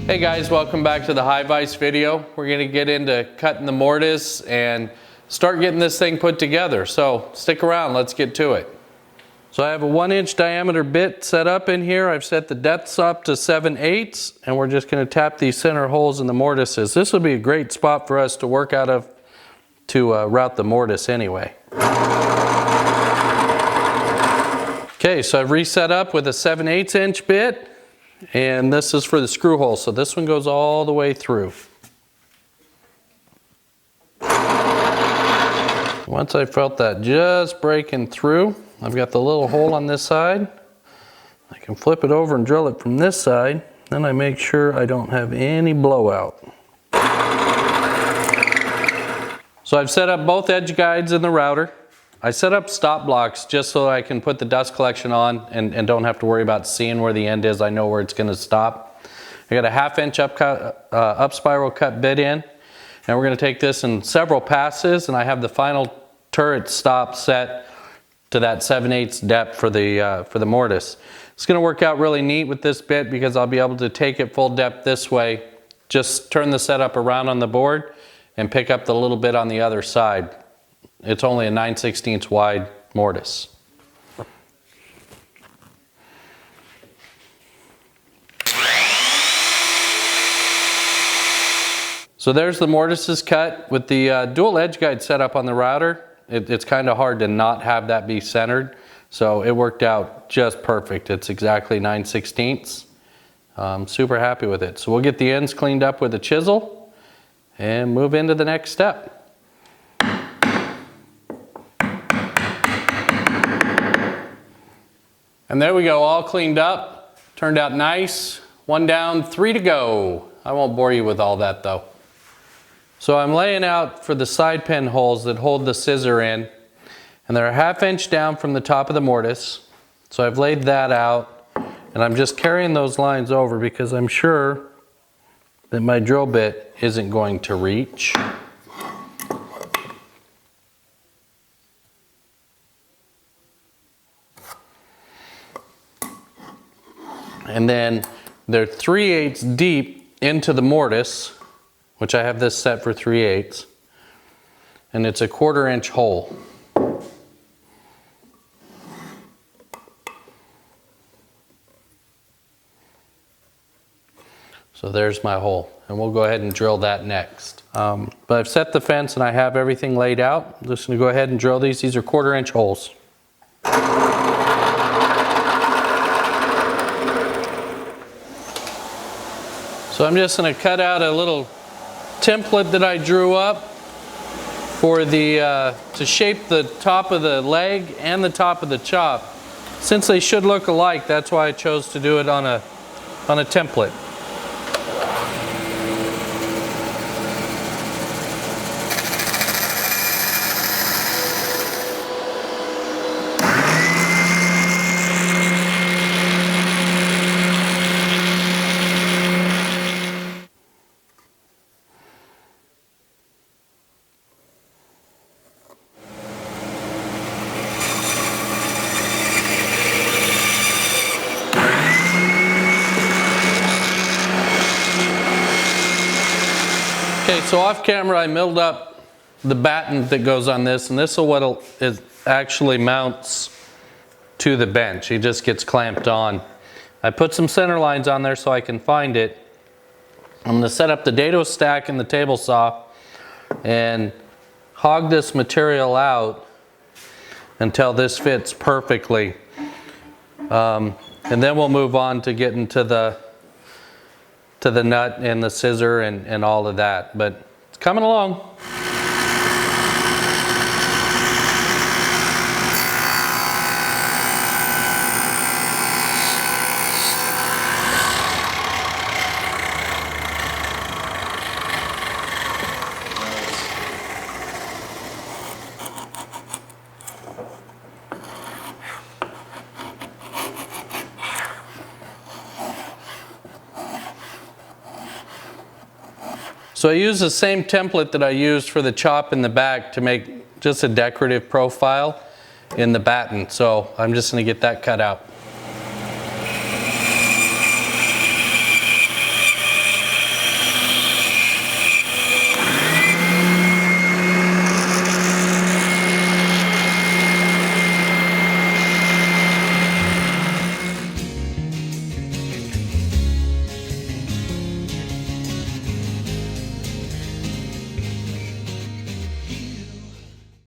Hey guys, welcome back to the HiVise video. We're going to get into cutting the mortise and start getting this thing put together. So stick around, let's get to it. So I have a 1-inch diameter bit set up in here. I've set the depths up to 7/8 and we're just going to tap these center holes in the mortises. This would be a great spot for us to work out of to route the mortise anyway. Okay, so I've reset up with a 7/8 inch bit. And this is for the screw hole, so this one goes all the way through. Once I felt that just breaking through, I've got the little hole on this side. I can flip it over and drill it from this side. Then I make sure I don't have any blowout. So I've set up both edge guides in the router. I set up stop blocks just so I can put the dust collection on and don't have to worry about seeing where the end is. I know where it's going to stop. I got a 1/2 inch up spiral cut bit in, and we're going to take this in several passes, and I have the final turret stop set to that 7/8 depth for the mortise. It's going to work out really neat with this bit because I'll be able to take it full depth this way, just turn the setup around on the board and pick up the little bit on the other side. It's only a 9/16 wide mortise. So there's the mortises cut with the dual edge guide set up on the router. It's kind of hard to not have that be centered, so it worked out just perfect. It's exactly 9/16. I'm super happy with it. So we'll get the ends cleaned up with a chisel and move into the next step. And there we go, all cleaned up. Turned out nice. 1 down, 3 to go. I won't bore you with all that though. So I'm laying out for the side pin holes that hold the scissor in. And they're a 1/2 inch down from the top of the mortise. So I've laid that out. And I'm just carrying those lines over because I'm sure that my drill bit isn't going to reach. And then they're 3/8 deep into the mortise, which I have this set for 3/8, and it's a 1/4 inch hole. So there's my hole, and we'll go ahead and drill that next. But I've set the fence and I have everything laid out. I'm just going to go ahead and drill these. These are 1/4 inch holes. So I'm just going to cut out a little template that I drew up for the to shape the top of the leg and the top of the chop. Since they should look alike, that's why I chose to do it on a template. Okay, so off camera I milled up the batten that goes on this, and this is what it actually mounts to the bench. It just gets clamped on. I put some center lines on there so I can find it. I'm going to set up the dado stack in the table saw and hog this material out until this fits perfectly. And then we'll move on to getting to the nut and the scissor and all of that, but it's coming along. So I use the same template that I used for the chop in the back to make just a decorative profile in the batten. So I'm just going to get that cut out.